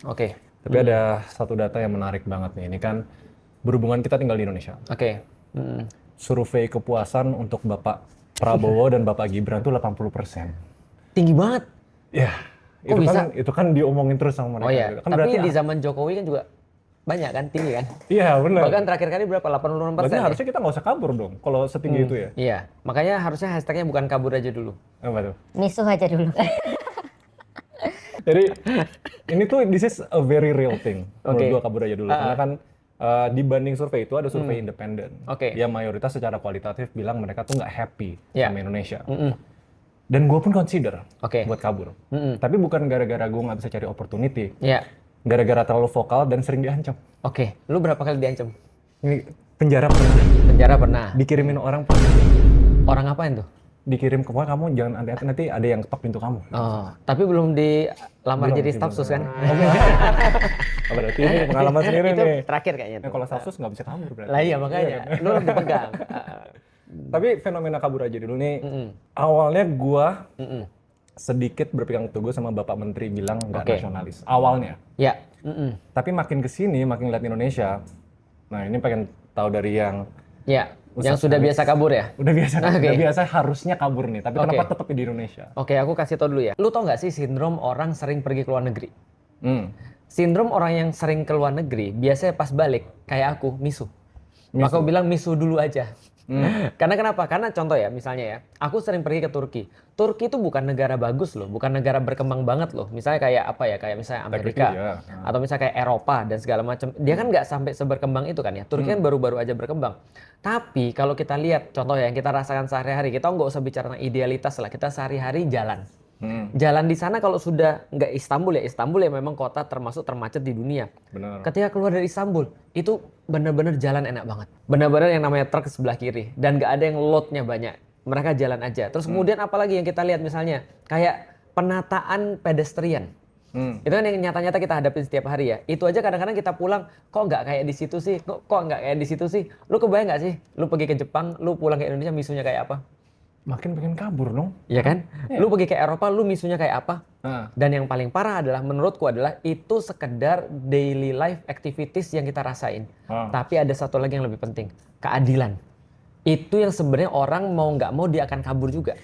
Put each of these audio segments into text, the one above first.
Oke. Tapi ada satu data yang menarik banget nih. Ini kan berhubungan kita tinggal di Indonesia. Oke. Mm. Survei kepuasan untuk Bapak Prabowo dan Bapak Gibran tuh 80%. Tinggi banget. Ya, Kok bisa? itu kan diomongin terus sama mereka. Oh iya, Kan tapi berarti di zaman Jokowi kan juga banyak kan, tinggi kan? iya benar. Bahkan terakhir kali berapa? 86%. Berarti ya? harusnya kita nggak usah kabur dong kalau setinggi itu ya. Iya, makanya harusnya hashtagnya bukan kabur aja dulu. Apa tuh? Misuh aja dulu. Jadi ini tuh this is a very real thing. Menurut Oke. gua kabur aja dulu. Karena kan dibanding survei itu ada survei independen. Oke. Yang mayoritas secara kualitatif bilang mereka tuh nggak happy Ya. sama Indonesia. Mm-mm. Dan gue pun consider Oke. buat kabur. Mm-mm. Tapi bukan gara-gara gue nggak bisa cari opportunity. Iya. Gara-gara terlalu vokal dan sering diancam. Oke, lu berapa kali diancam? Ini penjara pernah. Penjara pernah. Dikirimin orang pernah. Orang apain tuh? Dikirim ke pokoknya kamu jangan hati-hati nanti ada yang ketok pintu kamu. Oh, tapi belum dilamar Belum jadi sih, staf sus kan? Oh, berarti ini pengalaman sendiri Itu nih. terakhir kayaknya Nah, tuh. kalau staf sus nggak bisa kabur berarti. Lah iya makanya, lu harus dipegang. Tapi fenomena kabur aja dulu nih. Mm-mm. Awalnya gua Mm-mm. sedikit berpegang teguh sama Bapak Menteri bilang nggak Oke. nasionalis. Awalnya. Ya. Mm-mm. Tapi makin kesini, makin lihat Indonesia. Nah ini pengen tahu dari yang Ya, yang Ustaz sudah Alex. biasa kabur ya? udah biasa, Oke. udah biasa harusnya kabur nih. Tapi Oke. kenapa tetap di Indonesia? Oke, aku kasih tau dulu ya. Lu tau nggak sih sindrom orang sering pergi ke luar negeri? Hmm. Sindrom orang yang sering ke luar negeri, biasanya pas balik, kayak aku, misuh. Maka aku bilang misuh dulu aja. Karena kenapa? Karena contoh ya, misalnya ya, aku sering pergi ke Turki. Turki itu bukan negara bagus loh, bukan negara berkembang banget loh. Misalnya kayak apa ya, kayak misalnya Amerika, Technically, ya. atau misalnya kayak Eropa dan segala macam. Dia kan nggak sampai seberkembang itu kan ya. Turki kan baru-baru aja berkembang. Tapi kalau kita lihat, contoh ya, yang kita rasakan sehari-hari, kita nggak usah bicara tentang idealitas lah, kita sehari-hari jalan. Jalan di sana kalau sudah nggak Istanbul ya memang kota termasuk termacet di dunia. Benar. Ketika keluar dari Istanbul, itu benar-benar jalan enak banget. Benar-benar yang namanya truk sebelah kiri. Dan nggak ada yang loadnya banyak. Mereka jalan aja. Terus kemudian apalagi yang kita lihat misalnya, kayak penataan pedestrian. Itu kan yang nyata-nyata kita hadapin setiap hari ya. Itu aja kadang-kadang kita pulang, kok nggak kayak di situ sih? Kok nggak kayak di situ sih? Lu kebayang nggak sih? Lu pergi ke Jepang, lu pulang ke Indonesia misunya kayak apa? Makin pengen kabur dong. Iya kan? Lu pergi ke Eropa, lu misunya kayak apa? Nah, Dan yang paling parah adalah menurutku adalah itu sekedar daily life activities yang kita rasain. Tapi ada satu lagi yang lebih penting, keadilan. Itu yang sebenarnya orang mau nggak mau dia akan kabur juga.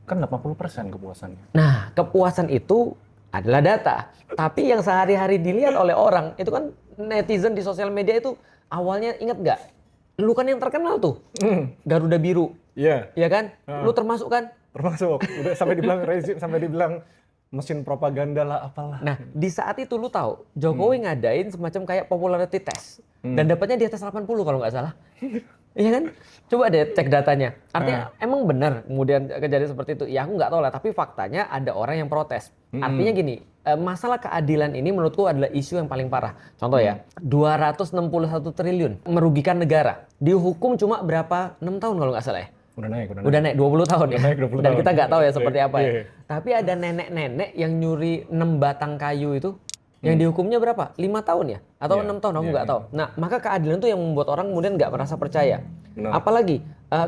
kan 80% kepuasannya. Nah, kepuasan itu adalah data. Tapi yang sehari-hari dilihat oleh orang, itu kan netizen di sosial media itu awalnya inget nggak? Lu kan yang terkenal tuh, Garuda Biru. Iya. Iya kan? Lu termasuk kan? Termasuk. Udah sampai dibilang rezim, sampai dibilang mesin propaganda lah apalah. Nah, di saat itu lu tahu, Jokowi ngadain semacam kayak popularity test. Dan dapatnya di atas 80 kalau nggak salah. Iya kan? Coba deh cek datanya. Artinya emang benar kemudian kejadian seperti itu. Ya aku nggak tahu lah, tapi faktanya ada orang yang protes. Artinya gini, masalah keadilan ini menurutku adalah isu yang paling parah. Contoh ya, 261 triliun merugikan negara. Dihukum cuma berapa? 6 tahun kalau nggak salah ya? Udah naik 20 tahun ya. naik 20 Dan tahun. kita nggak tahu ya seperti apa ya. Iya. Tapi ada nenek-nenek yang nyuri 6 batang kayu itu yang dihukumnya berapa? 5 tahun ya? Atau 6 tahun, aku nggak tahu. Nah, maka keadilan itu yang membuat orang kemudian nggak merasa percaya. Benar. Apalagi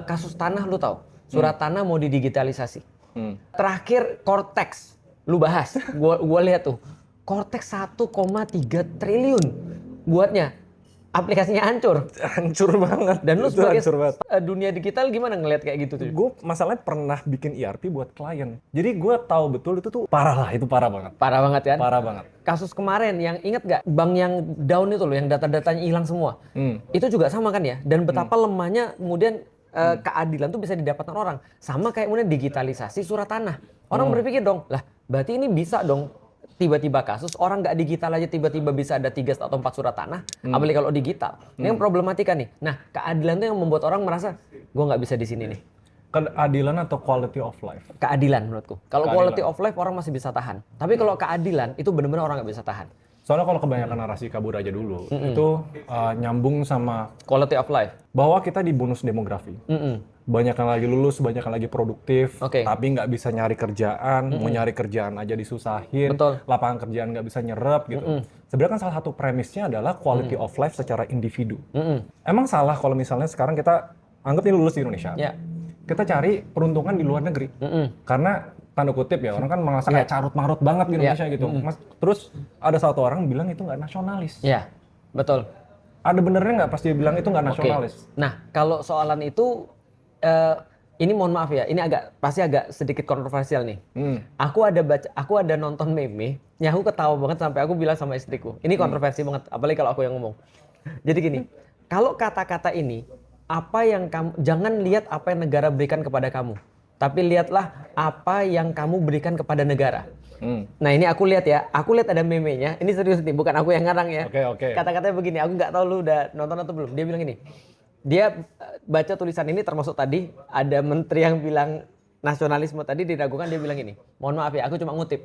kasus tanah lu tahu, surat tanah mau didigitalisasi. Terakhir Cortex, lu bahas, gua lihat tuh, Cortex 1,3 triliun buatnya. Aplikasinya hancur. Hancur banget. Dan lu Itu sebagai hancur banget. dunia digital gimana ngelihat kayak gitu tuh? Gue masalahnya pernah bikin ERP buat klien. Jadi gue tahu betul itu tuh parah lah, itu parah banget. Parah banget kan? Parah banget. Kasus kemarin yang inget gak? Bank yang down itu loh, yang data-datanya hilang semua. Itu juga sama kan ya? Dan betapa lemahnya kemudian keadilan tuh bisa didapatkan orang. Sama kayak kemudian digitalisasi surat tanah. Orang berpikir dong, lah berarti ini bisa dong tiba-tiba kasus orang nggak digital aja tiba-tiba bisa ada 3 atau 4 surat tanah, apalagi kalau digital. Ini yang problematika nih. Nah, keadilan itu yang membuat orang merasa gue nggak bisa di sini nih. Keadilan atau quality of life? Keadilan menurutku. Kalau quality of life orang masih bisa tahan. Tapi kalau keadilan itu benar-benar orang nggak bisa tahan. Soalnya kalau kebanyakan narasi kabur aja dulu, itu nyambung sama Quality of life. bahwa kita di bonus demografi. Banyak yang lagi lulus, banyak yang lagi produktif, Oke. tapi nggak bisa nyari kerjaan, mau nyari kerjaan aja disusahin, Betul. lapangan kerjaan nggak bisa nyerap gitu. Sebenarnya kan salah satu premisnya adalah quality of life secara individu. Emang salah kalau misalnya sekarang kita anggap ini lulus di Indonesia, Ya. kita cari peruntungan di luar negeri, karena tanda kutip ya, orang kan merasa kayak carut-marut banget di Indonesia gitu. Terus ada satu orang bilang itu nggak nasionalis. Iya, betul. Ada benernya nggak pas dia bilang itu nggak nasionalis? Nah, kalau soalan itu, ini mohon maaf ya, ini pasti agak sedikit kontroversial nih. Aku ada nonton meme, yang aku ketawa banget sampai aku bilang sama istriku, ini kontroversi banget, apalagi kalau aku yang ngomong. Jadi gini, kalau kata-kata ini, jangan lihat apa yang negara berikan kepada kamu, tapi lihatlah apa yang kamu berikan kepada negara. Nah ini aku lihat ada meme-nya, ini serius nih, bukan aku yang ngarang ya. Oke. Kata-katanya begini, aku nggak tahu lu udah nonton atau belum. Dia bilang gini, dia baca tulisan ini termasuk tadi ada menteri yang bilang nasionalisme tadi diragukan, dia bilang gini, mohon maaf ya, aku cuma ngutip,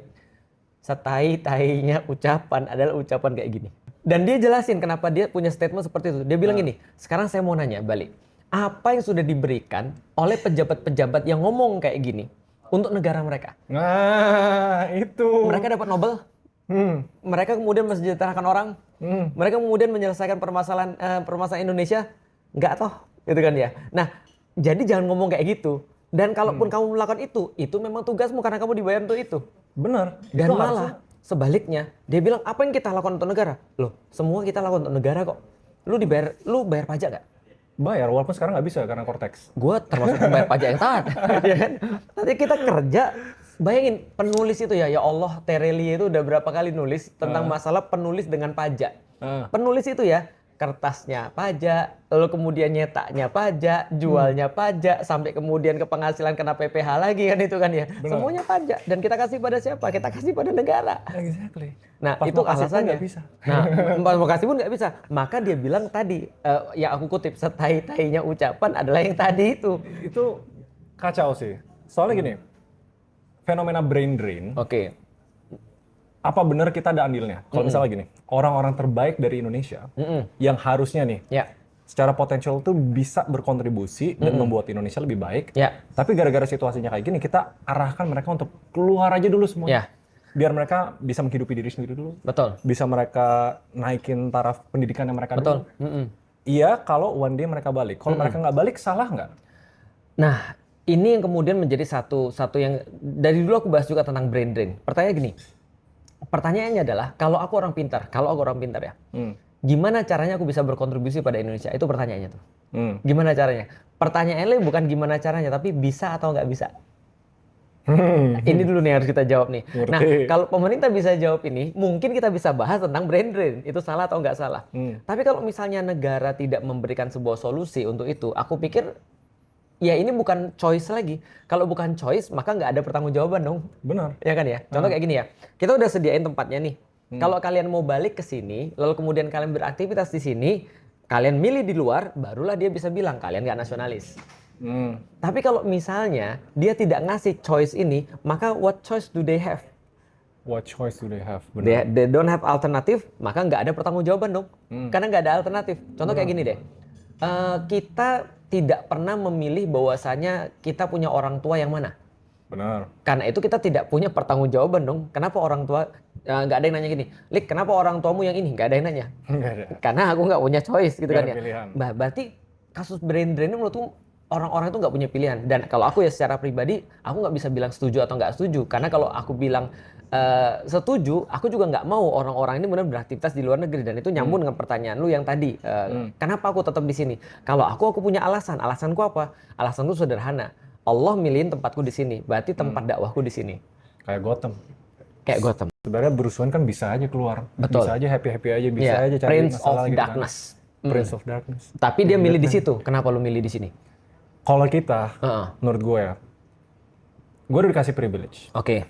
setai-tainya ucapan adalah ucapan kayak gini. Dan dia jelasin kenapa dia punya statement seperti itu. Dia bilang gini, sekarang saya mau nanya balik, apa yang sudah diberikan oleh pejabat-pejabat yang ngomong kayak gini untuk negara mereka? Nah, itu. Mereka dapat Nobel? Mereka kemudian mensejahterakan orang? Mereka kemudian menyelesaikan permasalahan Indonesia? Enggak toh, gitu kan ya. Nah, jadi jangan ngomong kayak gitu. Dan kalaupun kamu melakukan itu memang tugasmu karena kamu dibayar untuk itu. Bener. Dan malah sebaliknya, dia bilang apa yang kita lakukan untuk negara? Loh, semua kita lakukan untuk negara kok. Lu bayar pajak gak? Bayar, walaupun sekarang nggak bisa karena Cortex. Gue termasuk pembayar pajak yang taat. Ya kan? Nanti kita kerja, bayangin penulis itu ya Allah, Terelie itu udah berapa kali nulis tentang masalah penulis dengan pajak. Penulis itu ya, kertasnya pajak, lalu kemudian nyetaknya pajak, jualnya pajak, sampai kemudian ke penghasilan kena PPh lagi kan itu kan ya. Benar. Semuanya pajak. Dan kita kasih pada siapa? Kita kasih pada negara. Exactly. Nah, Pas itu mau kasih pun alasannya. nggak bisa. Nah, mau kasih pun nggak bisa. Maka dia bilang tadi, yang aku kutip, setai-tainya ucapan adalah yang tadi itu. Itu kacau sih. Soalnya gini, fenomena brain drain, Oke. apa benar kita ada andilnya? Kalau misalnya gini, orang-orang terbaik dari Indonesia yang harusnya nih, Ya. secara potensial tuh bisa berkontribusi dan membuat Indonesia lebih baik. Ya. Tapi gara-gara situasinya kayak gini, kita arahkan mereka untuk keluar aja dulu semuanya. Ya. Biar mereka bisa menghidupi diri sendiri dulu. Betul. Bisa mereka naikin taraf pendidikan yang mereka Betul. dulu. Iya, kalau one day mereka balik. Kalau mereka nggak balik, salah nggak? Nah, ini yang kemudian menjadi satu yang dari dulu aku bahas juga tentang brain drain. Pertanyaannya adalah, kalau aku orang pintar ya, gimana caranya aku bisa berkontribusi pada Indonesia? Itu pertanyaannya tuh. Gimana caranya? Pertanyaannya bukan gimana caranya, tapi bisa atau nggak bisa. Ini dulu nih harus kita jawab nih. Nah, kalau pemerintah bisa jawab ini, mungkin kita bisa bahas tentang brain drain. Itu salah atau nggak salah. Tapi kalau misalnya negara tidak memberikan sebuah solusi untuk itu, aku pikir ya ini bukan choice lagi. Kalau bukan choice, maka nggak ada pertanggungjawaban dong. Benar. Ya kan ya? Contoh kayak gini ya. Kita udah sediain tempatnya nih. Kalau kalian mau balik ke sini, lalu kemudian kalian beraktivitas di sini, kalian milih di luar, barulah dia bisa bilang kalian nggak nasionalis. Tapi kalau misalnya dia tidak ngasih choice ini, maka what choice do they have? What choice do they have? Benar. They don't have alternative, maka nggak ada pertanggungjawaban dong. Karena nggak ada alternatif. Contoh kayak gini deh. Kita tidak pernah memilih bahwasanya kita punya orang tua yang mana. Benar. Karena itu kita tidak punya pertanggungjawaban dong. Kenapa orang tua, nggak ada yang nanya gini, Lik, kenapa orang tuamu yang ini? Nggak ada yang nanya. Nggak ada. Karena aku nggak punya choice gitu Nggak kan ada ya. pilihan. Berarti kasus brain drain ini menurutku orang-orang itu nggak punya pilihan. Dan kalau aku ya secara pribadi, aku nggak bisa bilang setuju atau nggak setuju. Karena kalau aku bilang setuju, aku juga nggak mau orang-orang ini benar beraktivitas di luar negeri. Dan itu nyambung dengan pertanyaan lu yang tadi. Kenapa aku tetap di sini? Kalau aku punya alasan. Alasanku apa? Alasanku sederhana. Allah milihin tempatku di sini. Berarti tempat dakwahku di sini. Kayak Gotham. Kayak Gotham. Sebenarnya Bruce Wayne kan bisa aja keluar. Betul. Bisa aja happy-happy aja. Bisa Yeah. aja cari Prince of masalah gitu kan. Darkness. Prince of Darkness. Tapi dia milih di situ. Kenapa lu milih di sini? Kalau kita, menurut gue ya, gue udah dikasih privilege. Oke.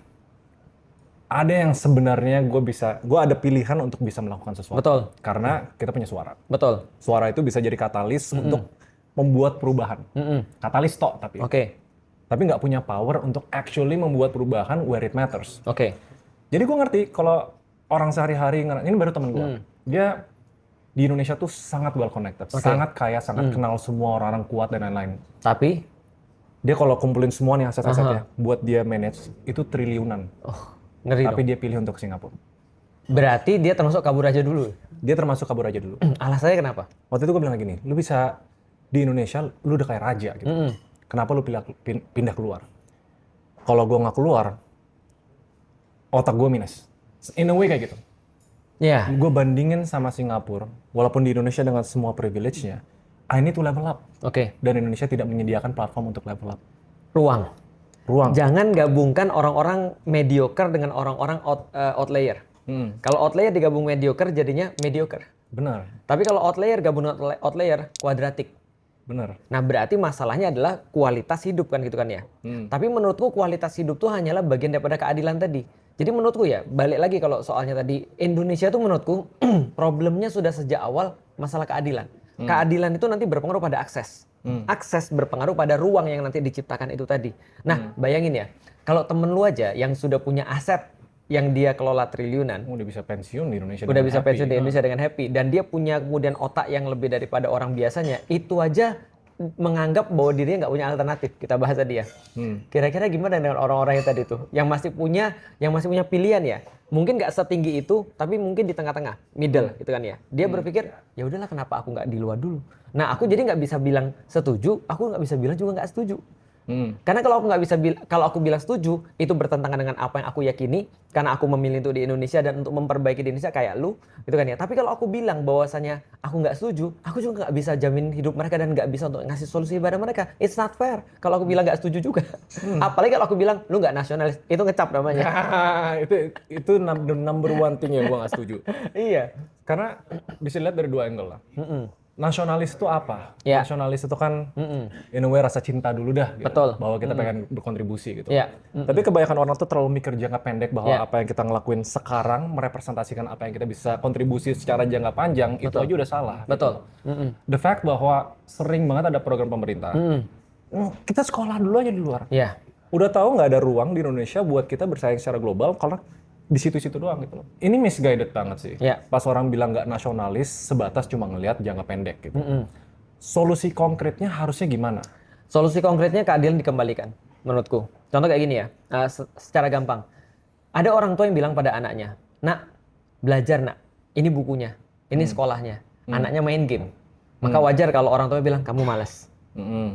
Ada yang sebenarnya gue ada pilihan untuk bisa melakukan sesuatu. Betul. Karena kita punya suara. Betul. Suara itu bisa jadi katalis untuk membuat perubahan. Katalis tok tapi. Oke. Tapi nggak punya power untuk actually membuat perubahan where it matters. Oke. Jadi gue ngerti kalau orang sehari-hari, ini baru temen gue, dia di Indonesia tuh sangat well connected, sangat kaya, sangat kenal semua orang-orang kuat dan lain-lain. Tapi dia kalau kumpulin semua nih aset-asetnya, buat dia manage itu triliunan. ngeri Tapi dong. dia pilih untuk Singapura. Berarti dia termasuk kabur aja dulu. Dia termasuk kabur aja dulu. Alasannya kenapa? Waktu itu gue bilang gini, lu bisa di Indonesia, lu udah kayak raja gitu. Kenapa lu pindah keluar? Kalau gue nggak keluar, otak gue minus. In a way kayak gitu. Iya. Gue bandingin sama Singapura, walaupun di Indonesia dengan semua privilege-nya, I need to level up. Oke. Dan Indonesia tidak menyediakan platform untuk level up. Ruang. Jangan gabungkan orang-orang mediocre dengan orang-orang outlier. Kalau outlier digabung mediocre jadinya mediocre. Benar. Tapi kalau outlier gabung outlier kuadratik. Benar. Nah berarti masalahnya adalah kualitas hidup kan gitu kan ya. Tapi menurutku kualitas hidup tuh hanyalah bagian daripada keadilan tadi. Jadi menurutku ya balik lagi kalau soalnya tadi Indonesia tuh menurutku problemnya sudah sejak awal masalah keadilan. Keadilan itu nanti berpengaruh pada akses. Akses berpengaruh pada ruang yang nanti diciptakan itu tadi. Nah bayangin ya kalau temen lu aja yang sudah punya aset yang dia kelola triliunan. Udah bisa pensiun di Indonesia. Udah bisa pensiun di Indonesia dengan happy. Dan dia punya kemudian otak yang lebih daripada orang biasanya. Itu aja menganggap bahwa dirinya nggak punya alternatif. Kita bahas tadi ya. Kira-kira gimana dengan orang-orang yang tadi tuh? Yang masih punya pilihan ya. Mungkin nggak setinggi itu, tapi mungkin di tengah-tengah, middle gitu kan ya. Dia berpikir, ya udahlah kenapa aku nggak di luar dulu. Nah aku jadi nggak bisa bilang setuju, aku nggak bisa bilang juga nggak setuju. Karena kalau aku bilang setuju, itu bertentangan dengan apa yang aku yakini, karena aku memilih untuk di Indonesia dan untuk memperbaiki di Indonesia kayak lu, gitu kan ya. Tapi kalau aku bilang bahwasanya aku nggak setuju, aku juga nggak bisa jamin hidup mereka dan nggak bisa untuk ngasih solusi pada mereka. It's not fair. Kalau aku bilang nggak setuju juga. Apalagi kalau aku bilang lu nggak nasionalis, itu ngecap namanya. itu number one thing yang gue nggak setuju. Iya. Karena bisa lihat dari dua angle lah. Nasionalis itu apa? Ya. Nasionalis itu kan in a way rasa cinta dulu dah gitu. Betul. Bahwa kita pengen berkontribusi gitu. Ya. Tapi kebanyakan orang tuh terlalu mikir jangka pendek bahwa apa yang kita ngelakuin sekarang merepresentasikan apa yang kita bisa kontribusi secara jangka panjang. Itu aja udah salah. Betul. Gitu. The fact bahwa sering banget ada program pemerintah. Kita sekolah dulu aja di luar. Ya. Udah tahu nggak ada ruang di Indonesia buat kita bersaing secara global karena di situ-situ doang gitu loh. Ini misguided banget sih. Yeah. Pas orang bilang nggak nasionalis, sebatas cuma ngelihat jangka pendek gitu. Solusi konkretnya harusnya gimana? Solusi konkretnya keadilan dikembalikan, menurutku. Contoh kayak gini ya, secara gampang. Ada orang tua yang bilang pada anaknya, nak, belajar nak, ini bukunya, ini sekolahnya. Anaknya main game. Maka wajar kalau orang tua bilang, kamu malas.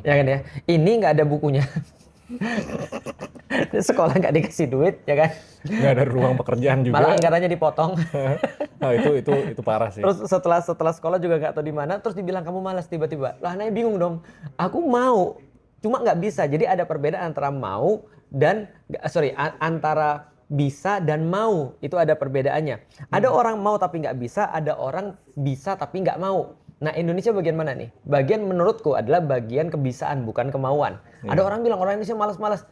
Ya kan ya? Ini nggak ada bukunya. Sekolah nggak dikasih duit, ya kan? Nggak ada ruang pekerjaan juga. Malah anggarannya dipotong. Nah, itu parah sih. Terus setelah sekolah juga nggak tahu di mana, terus dibilang kamu malas tiba-tiba. Lah anaknya bingung dong. Aku mau, cuma nggak bisa. Jadi ada perbedaan antara mau dan antara bisa dan mau. Itu ada perbedaannya. Ada orang mau tapi nggak bisa, ada orang bisa tapi nggak mau. Nah Indonesia bagian mana nih? Bagian menurutku adalah bagian kebisaan bukan kemauan. Ada orang bilang orang Indonesia malas-malas.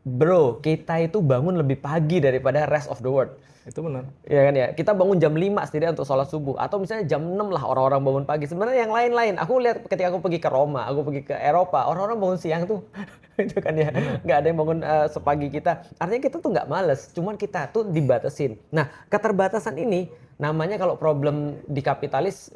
Bro, kita itu bangun lebih pagi daripada rest of the world. Itu benar. Ya kan ya, kita bangun jam 5 setidaknya untuk sholat subuh. Atau misalnya jam 6 lah orang-orang bangun pagi. Sebenarnya yang lain-lain, aku lihat ketika aku pergi ke Roma, aku pergi ke Eropa, orang-orang bangun siang tuh. Itu kan ya, nggak ada yang bangun sepagi kita. Artinya kita tuh nggak males, cuman kita tuh dibatasin. Nah, keterbatasan ini namanya kalau problem di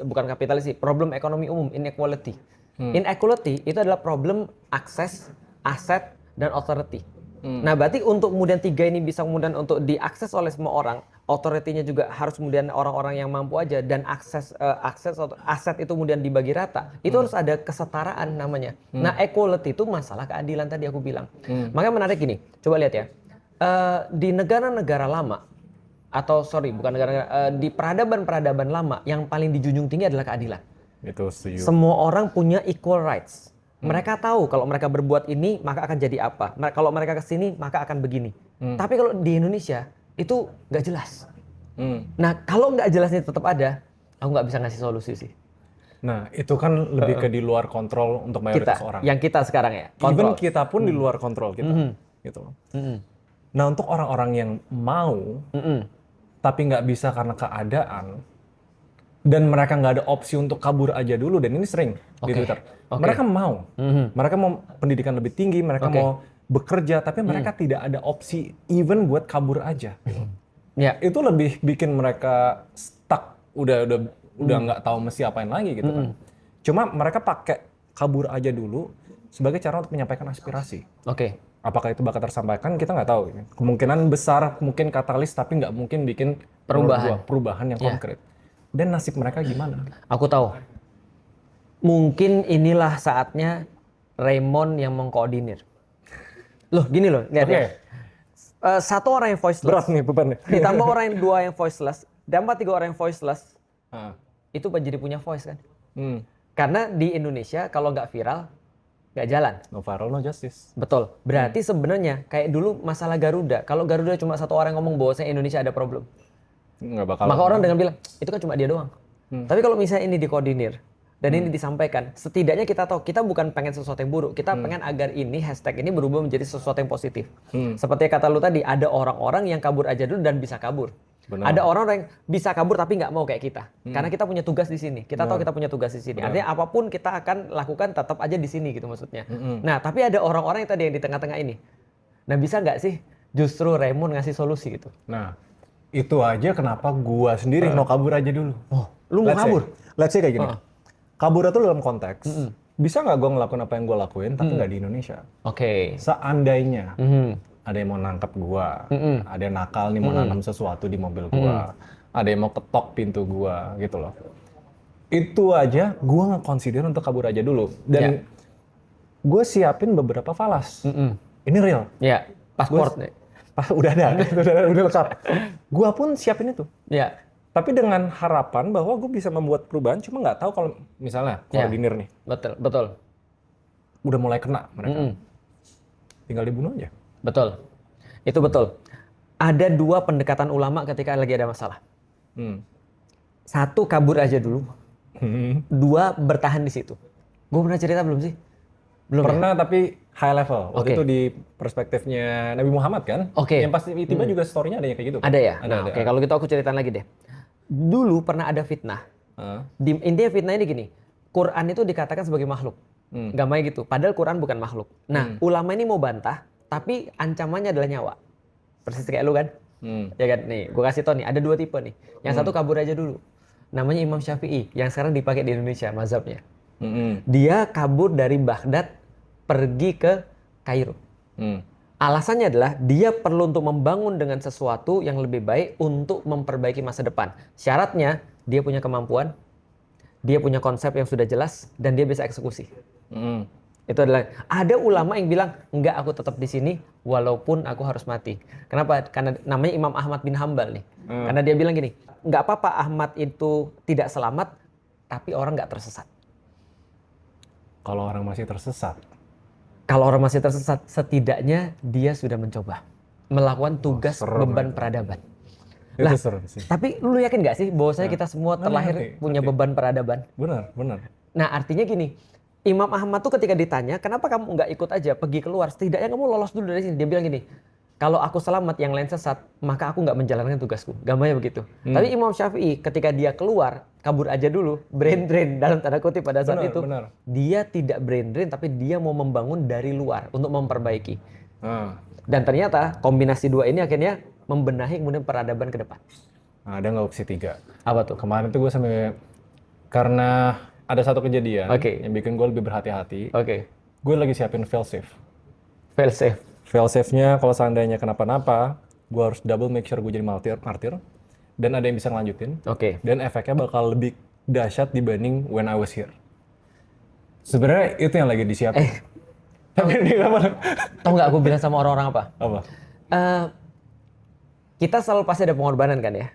bukan kapitalis sih, problem ekonomi umum, inequality. Inequality itu adalah problem akses, aset, dan authority. Nah berarti untuk kemudian tiga ini bisa kemudian untuk diakses oleh semua orang, authority-nya juga harus kemudian orang-orang yang mampu aja, dan aset itu kemudian dibagi rata, itu harus ada kesetaraan namanya. Nah equality itu masalah keadilan tadi aku bilang. Makanya menarik gini, coba lihat ya, di negara-negara lama, di peradaban-peradaban lama yang paling dijunjung tinggi adalah keadilan. Itu setuju. Semua orang punya equal rights. Mereka tahu kalau mereka berbuat ini maka akan jadi apa. Kalau mereka kesini maka akan begini. Tapi kalau di Indonesia itu nggak jelas. Nah kalau nggak jelasnya tetap ada, aku nggak bisa ngasih solusi sih. Nah itu kan lebih ke di luar kontrol untuk mayoritas orang. Yang kita sekarang ya. Even Kontrol. kita pun di luar kontrol kita. Gitu. Nah untuk orang-orang yang mau tapi nggak bisa karena keadaan, dan mereka nggak ada opsi untuk kabur aja dulu, dan ini sering di Twitter. Mereka mau, mereka mau pendidikan lebih tinggi, mereka mau bekerja, tapi mereka tidak ada opsi even buat kabur aja. Itu lebih bikin mereka stuck, udah nggak tahu mesti apain lagi gitu kan. Cuma mereka pakai kabur aja dulu sebagai cara untuk menyampaikan aspirasi. Apakah itu bakal tersampaikan, kita nggak tahu. Kemungkinan besar mungkin katalis, tapi nggak mungkin bikin perubahan yang konkret. Dan nasib mereka gimana? Aku tahu. Mungkin inilah saatnya Raymond yang mengkoordinir. Loh, gini loh, lihat Oke. ya. Satu orang yang voiceless, Berat nih bebannya. ditambah orang yang dua yang voiceless, ditambah 3 orang yang voiceless, Ah. itu jadi punya voice kan? Hmm. Karena di Indonesia kalau nggak viral, nggak jalan. No viral, no justice. Betul. Berarti sebenarnya kayak dulu masalah Garuda. Kalau Garuda cuma satu orang ngomong bahwasanya Indonesia ada problem, Nggak bakal. maka orang dengan bilang itu kan cuma dia doang. Tapi kalau misalnya ini dikoordinir dan ini disampaikan, setidaknya kita tahu kita bukan pengen sesuatu yang buruk, kita pengen agar ini hashtag ini berubah menjadi sesuatu yang positif. Seperti kata lu tadi, ada orang-orang yang kabur aja dulu dan bisa kabur. Benar. Ada orang yang bisa kabur tapi nggak mau kayak kita, karena kita punya tugas di sini. Kita tahu kita punya tugas di sini. Artinya apapun kita akan lakukan tetap aja di sini gitu maksudnya. Nah tapi ada orang-orang yang tadi yang di tengah-tengah ini. Nah bisa nggak sih justru Raymond ngasih solusi gitu? Nah, itu aja kenapa gua sendiri mau kabur aja dulu. Oh, lu mau kabur? Let's say kayak gini. Kabur itu dalam konteks, bisa nggak gua ngelakuin apa yang gua lakuin, tapi nggak di Indonesia. Oke. Seandainya ada yang mau nangkep gua, ada yang nakal nih mau nanam sesuatu di mobil gua, ada yang mau ketok pintu gua, gitu loh. Itu aja gua nge-consider untuk kabur aja dulu. Dan gua siapin beberapa falas. Ini real. Ya, paspor nih. Udah ada, udah lengkap. Gua pun siapin itu. Ya. Tapi dengan harapan bahwa gue bisa membuat perubahan, cuma nggak tahu kalau misalnya koordinir nih, Betul, betul. udah mulai kena mereka. Tinggal dibunuh aja. Betul. Itu betul. Ada 2 pendekatan ulama ketika lagi ada masalah. 1 kabur aja dulu. 2 bertahan di situ. Gue pernah cerita belum sih? Belum. Pernah tapi high level. Waktu Oke. itu di perspektifnya Nabi Muhammad kan. Oke. Yang pasti tiba juga story-nya ada yang kayak gitu. Ada ya? Ada, Nah, ada. oke, kalau gitu aku ceritain lagi deh. Dulu pernah ada fitnah. Heeh. Intinya fitnah ini gini. Quran itu dikatakan sebagai makhluk. Gamanya gitu. Padahal Quran bukan makhluk. Nah, ulama ini mau bantah, tapi ancamannya adalah nyawa. Persis kayak lu kan? Ya kan? Nih, gue kasih tau nih, ada 2 tipe nih. Yang satu kabur aja dulu. Namanya Imam Syafi'i, yang sekarang dipakai di Indonesia, mazhabnya. Dia kabur dari Baghdad, pergi ke Kairo. Alasannya adalah dia perlu untuk membangun dengan sesuatu yang lebih baik untuk memperbaiki masa depan. Syaratnya, dia punya kemampuan, dia punya konsep yang sudah jelas, dan dia bisa eksekusi. Itu adalah, ada ulama yang bilang, enggak, aku tetap di sini walaupun aku harus mati. Kenapa? Karena namanya Imam Ahmad bin Hambal nih. Karena dia bilang gini, enggak apa-apa Ahmad itu tidak selamat, tapi orang enggak tersesat. Kalau orang masih tersesat. Kalau orang masih tersesat, setidaknya dia sudah mencoba melakukan tugas beban peradaban. Itu Lah, serem sih. tapi lu yakin nggak sih bahwasanya kita semua terlahir ngerti, punya beban peradaban? Benar, benar. Nah artinya gini, Imam Ahmad tuh ketika ditanya, kenapa kamu nggak ikut aja pergi keluar? Setidaknya kamu lolos dulu dari sini. Dia bilang gini, kalau aku selamat yang lain sesat, maka aku nggak menjalankan tugasku. Gambarnya begitu. Tapi Imam Syafi'i ketika dia keluar, kabur aja dulu, brain drain dalam tanda kutip pada saat Benar, itu. benar. Dia tidak brain drain, tapi dia mau membangun dari luar untuk memperbaiki. Dan ternyata kombinasi 2 ini akhirnya membenahi kemudian peradaban ke depan. Nah, ada nggak opsi 3? Apa tuh? Kemarin tuh gue sampai, karena ada satu kejadian yang bikin gue lebih berhati-hati. Oke. Gue lagi siapin failsafe. Failsafe. Failsafe-nya kalau seandainya kenapa-napa, gue harus double make sure gue jadi martir. Dan ada yang bisa ngelanjutin. Oke. Dan efeknya bakal lebih dahsyat dibanding when I was here. Sebenarnya itu yang lagi disiapin. Tapi ini apa? Tahu nggak aku bilang sama orang-orang apa? Apa? Kita selalu pasti ada pengorbanan kan ya?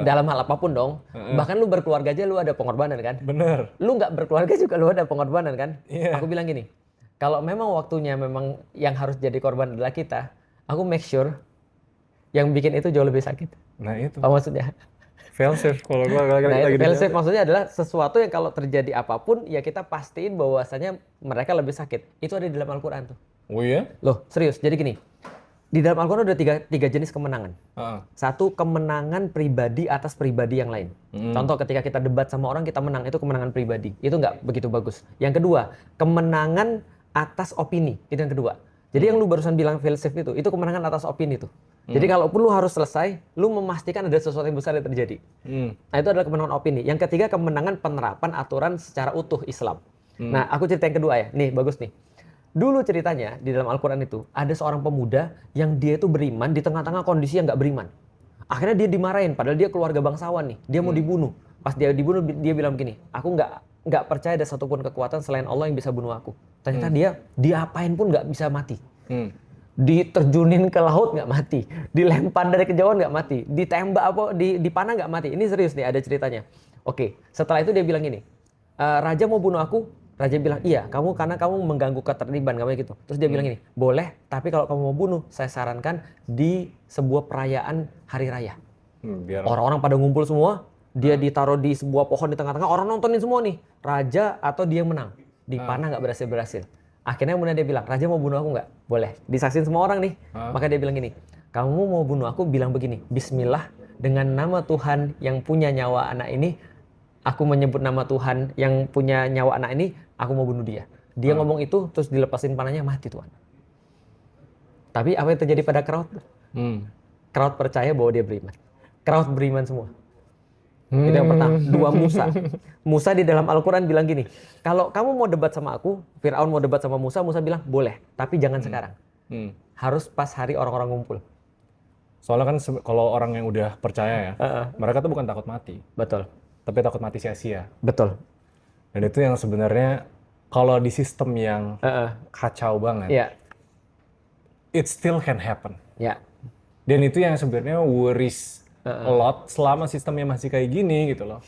Dalam hal apapun dong. Bahkan lu berkeluarga aja lu ada pengorbanan kan? Bener. Lu nggak berkeluarga juga lu ada pengorbanan kan? Iya. Aku bilang gini, kalau memang waktunya memang yang harus jadi korban adalah kita, aku make sure yang bikin itu jauh lebih sakit. Nah itu. Apa maksudnya? Failsafe kalau gue Nah, lagi failsafe maksudnya adalah sesuatu yang kalau terjadi apapun ya kita pastiin bahwasanya mereka lebih sakit. Itu ada di dalam Al-Qur'an tuh. Oh iya? Loh, serius. Jadi gini. Di dalam Al-Qur'an ada tiga jenis kemenangan. Satu, kemenangan pribadi atas pribadi yang lain. Contoh ketika kita debat sama orang kita menang, itu kemenangan pribadi. Itu nggak begitu bagus. Yang kedua, kemenangan atas opini. Itu yang kedua. Jadi yang lu barusan bilang failsafe itu kemenangan atas opini tuh. Jadi kalaupun lu harus selesai, lu memastikan ada sesuatu yang besar yang terjadi. Nah itu adalah kemenangan opini. Yang ketiga, kemenangan penerapan aturan secara utuh Islam. Nah aku cerita yang kedua ya. Nih bagus nih. Dulu ceritanya di dalam Al-Quran itu ada seorang pemuda yang dia itu beriman di tengah-tengah kondisi yang nggak beriman. Akhirnya dia dimarahin, padahal dia keluarga bangsawan nih. Dia mau dibunuh. Pas dia dibunuh, dia bilang begini, aku nggak percaya ada satupun kekuatan selain Allah yang bisa bunuh aku. Ternyata dia diapain pun nggak bisa mati. diterjunin ke laut nggak mati, dilempar dari kejauhan nggak mati, ditembak dipanah nggak mati. Ini serius nih, ada ceritanya. Oke, setelah itu dia bilang gini, raja mau bunuh aku. Raja bilang, iya, karena kamu mengganggu ketertiban, kamu gitu. Terus dia bilang gini, boleh, tapi kalau kamu mau bunuh, saya sarankan di sebuah perayaan hari raya. Orang-orang pada ngumpul semua, dia ditaruh di sebuah pohon di tengah-tengah, orang nontonin semua nih, raja atau dia yang menang. Dipanah nggak berhasil. Akhirnya kemudian dia bilang, raja mau bunuh aku nggak? Boleh. Disaksin semua orang nih. Maka dia bilang gini, kamu mau bunuh aku, bilang begini, Bismillah, dengan nama Tuhan yang punya nyawa anak ini, aku menyebut nama Tuhan yang punya nyawa anak ini, aku mau bunuh dia. Dia ngomong itu, terus dilepasin panahnya, mati Tuhan. Tapi apa yang terjadi pada crowd? Crowd percaya bahwa dia beriman. Crowd beriman semua. Itu yang pertama. Dua, Musa. Musa di dalam Al-Quran bilang gini, kalau kamu mau debat sama aku, Fir'aun mau debat sama Musa, Musa bilang boleh, tapi jangan sekarang. Harus pas hari orang-orang ngumpul. Soalnya kan kalau orang yang udah percaya ya, mereka tuh bukan takut mati. Betul. Tapi takut mati sia-sia. Betul. Dan itu yang sebenarnya kalau di sistem yang kacau banget, it still can happen. Dan itu yang sebenarnya worries a lot selama sistemnya masih kayak gini gitu loh.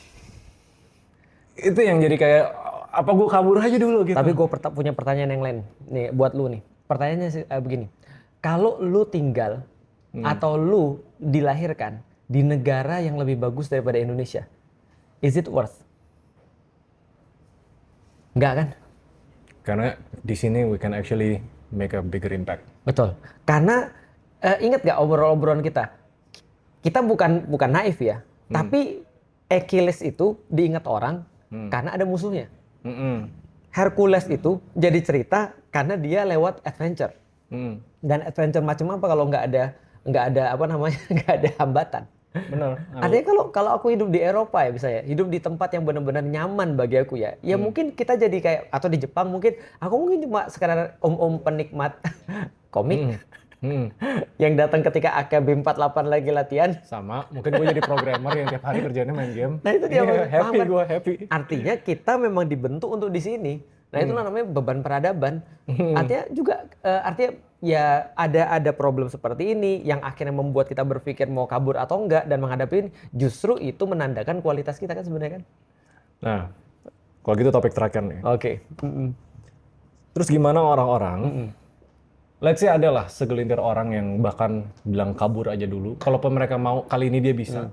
Itu yang jadi kayak, apa gue kabur aja dulu gitu. Tapi gue punya pertanyaan yang lain nih buat lu nih. Pertanyaannya begini, kalau lu tinggal atau lu dilahirkan di negara yang lebih bagus daripada Indonesia, is it worth? Enggak kan? Karena di sini we can actually make a bigger impact. Betul. Karena ingat gak obrolan kita? Kita bukan naif ya, tapi Achilles itu diingat orang karena ada musuhnya. Hercules itu jadi cerita karena dia lewat adventure. Dan adventure macam apa kalau nggak ada apa namanya, nggak ada hambatan. Benar. Artinya kalau aku hidup di Eropa ya, misalnya hidup di tempat yang benar-benar nyaman bagi aku ya, mungkin kita jadi kayak, atau di Jepang mungkin aku cuma sekedar om-om penikmat komik. Yang datang ketika AKB 48 lagi latihan. Sama, mungkin gue jadi programmer yang tiap hari kerjanya main game. Nah itu dia, happy. Artinya kita memang dibentuk untuk di sini. Nah itulah namanya beban peradaban. Artinya juga artinya ya ada problem seperti ini yang akhirnya membuat kita berpikir mau kabur atau enggak, dan menghadapi ini, justru itu menandakan kualitas kita kan sebenarnya kan. Nah, kalau gitu topik terakhir nih. Oke. Terus gimana orang-orang? Let's say adalah segelintir orang yang bahkan bilang kabur aja dulu. Kalaupun mereka mau, kali ini dia bisa.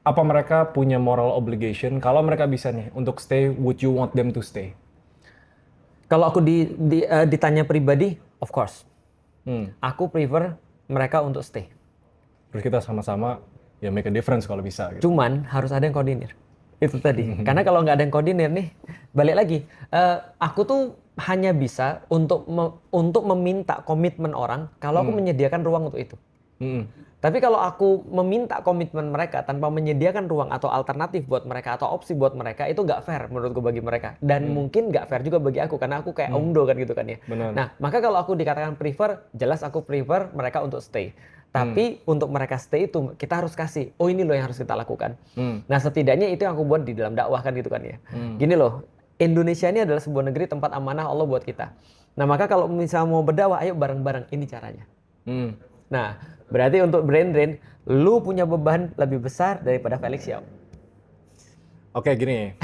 Apa mereka punya moral obligation? Kalau mereka bisa nih untuk stay, would you want them to stay? Kalau aku ditanya pribadi, of course. Aku prefer mereka untuk stay. Terus kita sama-sama ya make a difference kalau bisa. Gitu. Cuman harus ada yang koordinir. Itu tadi. Karena kalau nggak ada yang koordinir nih, balik lagi. Aku tuh hanya bisa untuk meminta komitmen orang kalau aku menyediakan ruang untuk itu. Tapi kalau aku meminta komitmen mereka tanpa menyediakan ruang atau alternatif buat mereka atau opsi buat mereka, itu nggak fair menurutku bagi mereka. Dan mungkin nggak fair juga bagi aku karena aku kayak omdo kan gitu kan ya. Benar. Nah, maka kalau aku dikatakan prefer, jelas aku prefer mereka untuk stay. Tapi untuk mereka stay itu kita harus kasih, oh ini loh yang harus kita lakukan. Nah setidaknya itu yang aku buat di dalam dakwah kan gitu kan ya. Gini loh, Indonesia ini adalah sebuah negeri tempat amanah Allah buat kita. Nah maka kalau misalnya mau berdakwah, ayo bareng-bareng, ini caranya. Nah berarti untuk brain, lu punya beban lebih besar daripada Felix Yao. Oke gini,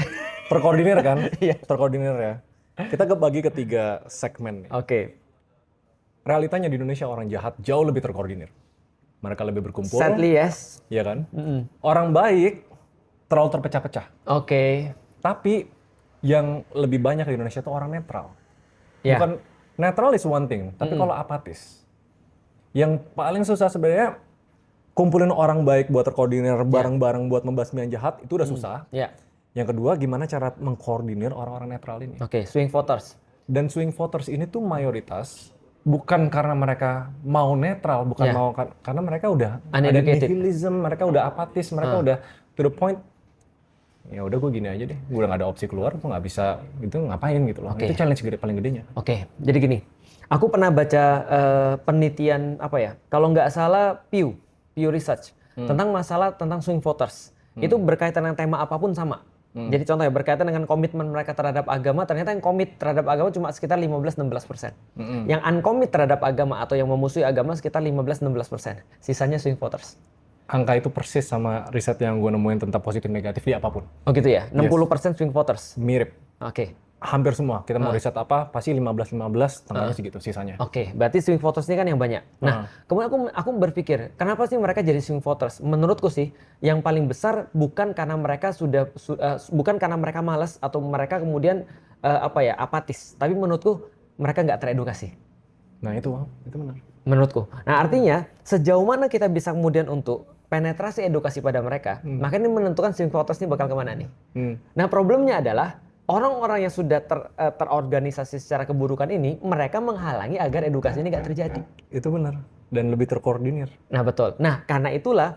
terkoordinir kan? Terkoordinir ya. Kita bagi ke 3 segmen. Oke. Realitanya di Indonesia orang jahat jauh lebih terkoordinir. Mereka lebih berkumpul. Sadly yes. Iya kan? Orang baik terlalu terpecah-pecah. Oke. Tapi yang lebih banyak di Indonesia itu orang netral. Yeah. Bukan netral is one thing, tapi kalau apatis. Yang paling susah sebenarnya kumpulin orang baik buat terkoordinir bareng-bareng buat membasmi yang jahat itu udah susah. Yeah. Yang kedua, gimana cara mengkoordinir orang-orang netral ini? Oke, swing voters. Dan swing voters ini tuh mayoritas bukan karena mereka mau netral, bukan mau karena mereka udah ada nihilism, mereka udah apatis, mereka udah to the point. Ya udah gue gini aja deh, gue udah gak ada opsi keluar, gue nggak bisa gitu ngapain gitu loh. Itu challenge paling gedenya. Oke, jadi gini, aku pernah baca penelitian apa ya? Kalau nggak salah Pew Research tentang masalah tentang swing voters. Itu berkaitan dengan tema apapun sama. Jadi contohnya berkaitan dengan komitmen mereka terhadap agama, ternyata yang komit terhadap agama cuma sekitar 15-16%. Yang uncommit terhadap agama atau yang memusuhi agama sekitar 15-16%. Sisanya swing voters. Angka itu persis sama riset yang gue nemuin tentang positif negatif di apapun. Oh gitu ya? 60% swing voters? Mirip. Oke. Hampir semua. Kita mau riset apa, pasti 15-15, tengahnya segitu sisanya. Oke, berarti swing voters ini kan yang banyak. Nah, kemudian aku berpikir, kenapa sih mereka jadi swing voters? Menurutku sih, yang paling besar bukan karena mereka bukan karena mereka malas atau mereka kemudian apatis, tapi menurutku mereka nggak teredukasi. Nah itu benar. Menurutku. Nah artinya sejauh mana kita bisa kemudian untuk penetrasi edukasi pada mereka, makanya ini menentukan swing voters ini bakal kemana nih. Nah problemnya adalah orang-orang yang sudah terorganisasi secara keburukan ini, mereka menghalangi agar edukasi ini nggak terjadi. Itu benar. Dan lebih terkoordinir. Nah betul. Nah karena itulah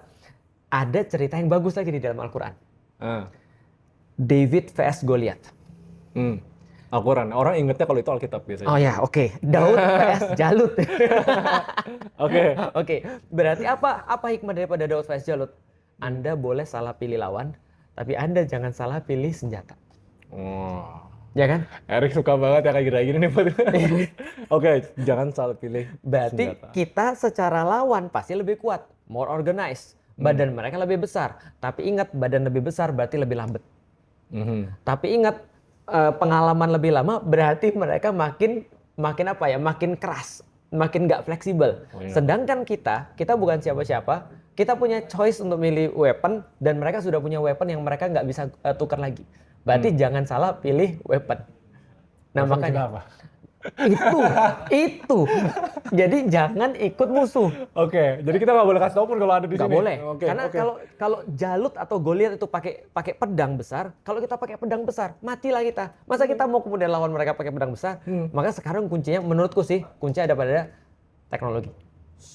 ada cerita yang bagus lagi di dalam Al-Quran. David vs Goliath. Al-Quran. Orang ingetnya kalau itu Alkitab biasanya. Oh ya, oke. Daud vs Jalut. Oke. Berarti apa hikmah daripada Daud vs Jalut? Anda boleh salah pilih lawan, tapi Anda jangan salah pilih senjata. Ya kan? Erik suka banget ya kayak gini nih. Oke, jangan salah pilih berarti senjata. Kita secara lawan pasti lebih kuat, more organized. Badan mereka lebih besar. Tapi ingat, badan lebih besar berarti lebih lambat. Tapi ingat, pengalaman lebih lama berarti mereka makin keras, makin nggak fleksibel. Sedangkan kita bukan siapa-siapa. Kita punya choice untuk milih weapon dan mereka sudah punya weapon yang mereka nggak bisa tukar lagi. Berarti jangan salah pilih weapon. Nah makanya apa? itu. Jadi jangan ikut musuh. Oke, jadi kita nggak boleh kasih tau pun kalau ada di sini. Nggak boleh. Oke, Karena kalau Jalut atau Goliath itu pakai pedang besar, kalau kita pakai pedang besar, matilah kita. Masa kita mau kemudian lawan mereka pakai pedang besar? Maka sekarang kuncinya, menurutku sih, kuncinya ada pada teknologi.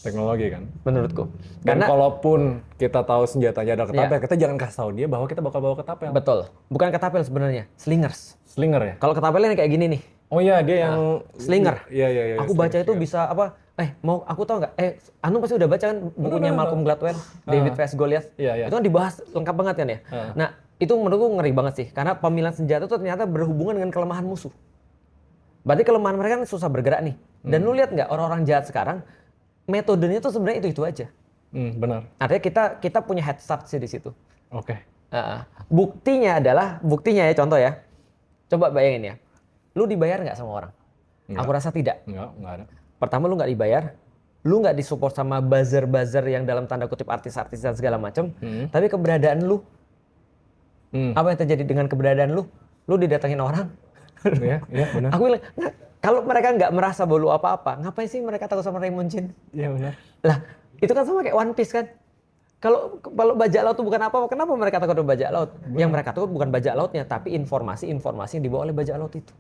Teknologi kan. Menurutku. Dan Karena kalaupun kita tahu senjatanya ada ketapel, kita jangan kasih tahu dia bahwa kita bakal bawa ketapel. betul. Bukan ketapel sebenarnya, slingers. Slinger ya? Kalau ketapelnya kayak gini nih. Oh iya, dia yang Slinger. Iya. Aku baca itu bisa apa? Mau aku tahu nggak? Anu pasti udah baca kan bukunya Malcolm Gladwell, David vs Goliath. Iya. Itu kan dibahas lengkap banget kan ya. Nah, itu menurutku ngeri banget sih, karena pemilihan senjata itu ternyata berhubungan dengan kelemahan musuh. Berarti kelemahan mereka kan susah bergerak nih. Dan lu lihat nggak orang-orang jahat sekarang, metodenya tuh sebenarnya itu aja. Benar. Artinya kita punya head start sih di situ. Oke. Buktinya ya contoh ya. Coba bayangin ya. Lu dibayar nggak sama orang? Enggak. Aku rasa tidak. Enggak ada. Pertama lu nggak dibayar, lu nggak disupport sama buzzer-buzzer yang dalam tanda kutip artis-artis dan segala macam. Tapi keberadaan lu, apa yang terjadi dengan keberadaan lu? Lu didatengin orang. Iya benar. Aku bilang, kalau mereka nggak merasa bahwa lu apa-apa, ngapain sih mereka takut sama Raymond Chin? Iya benar. Lah, itu kan sama kayak One Piece kan? Kalau bajak laut itu bukan apa-apa, kenapa mereka takut sama bajak laut? Yang mereka takut bukan bajak lautnya, tapi informasi-informasi yang dibawa oleh bajak laut itu.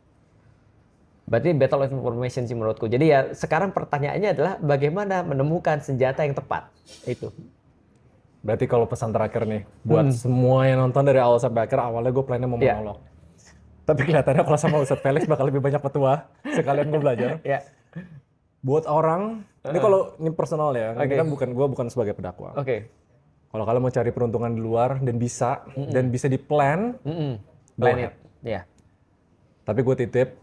Berarti battle of information sih menurutku. Jadi ya sekarang pertanyaannya adalah bagaimana menemukan senjata yang tepat. Itu. Berarti kalau pesan terakhir nih, buat semua yang nonton dari awal sampai akhir, awalnya gue plannya mau monolog. Tapi kelihatannya kalau sama Ustadz Felix bakal lebih banyak petua, sekalian gue belajar. Buat orang, ini personal ya, ini kan gue bukan sebagai pendakwa. Kalau kalian mau cari peruntungan di luar dan bisa di-plan, plan it. Tapi gue titip,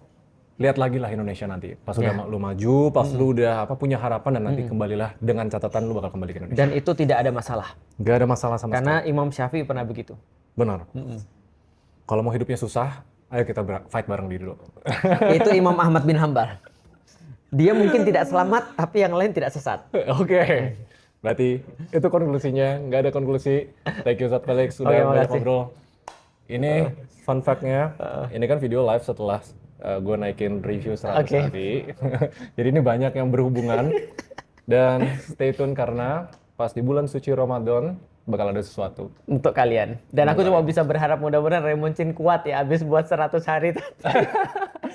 lihat lagi lah Indonesia nanti. Pas udah lu maju, pas lu udah punya harapan dan nanti kembalilah dengan catatan lu bakal kembali ke Indonesia. Dan itu tidak ada masalah. Gak ada masalah sama sekali. Karena Imam Syafi'i pernah begitu. Benar. Kalau mau hidupnya susah, ayo kita fight bareng dulu. Itu Imam Ahmad bin Hambal. Dia mungkin tidak selamat, tapi yang lain tidak sesat. Oke. Berarti itu konklusinya, nggak ada konklusi. Thank you Ustadz Felix sudah banyak ngobrol. Ini fun fact-nya, ini kan video live setelah gue naikin review 100 tadi. Jadi ini banyak yang berhubungan. Dan stay tune karena pas di bulan suci Ramadan bakal ada sesuatu untuk kalian. Dan aku cuma bisa berharap mudah-mudahan Raymond Chin kuat ya abis buat 100 hari tadi.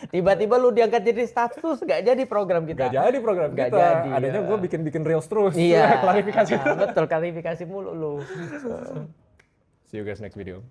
Tiba-tiba lu diangkat jadi status, gak jadi program kita. Gak jadi program gak kita. Jadi, adanya gue bikin reels terus. Iya. Klarifikasi. Betul, klarifikasi mulu lu. See you guys next video.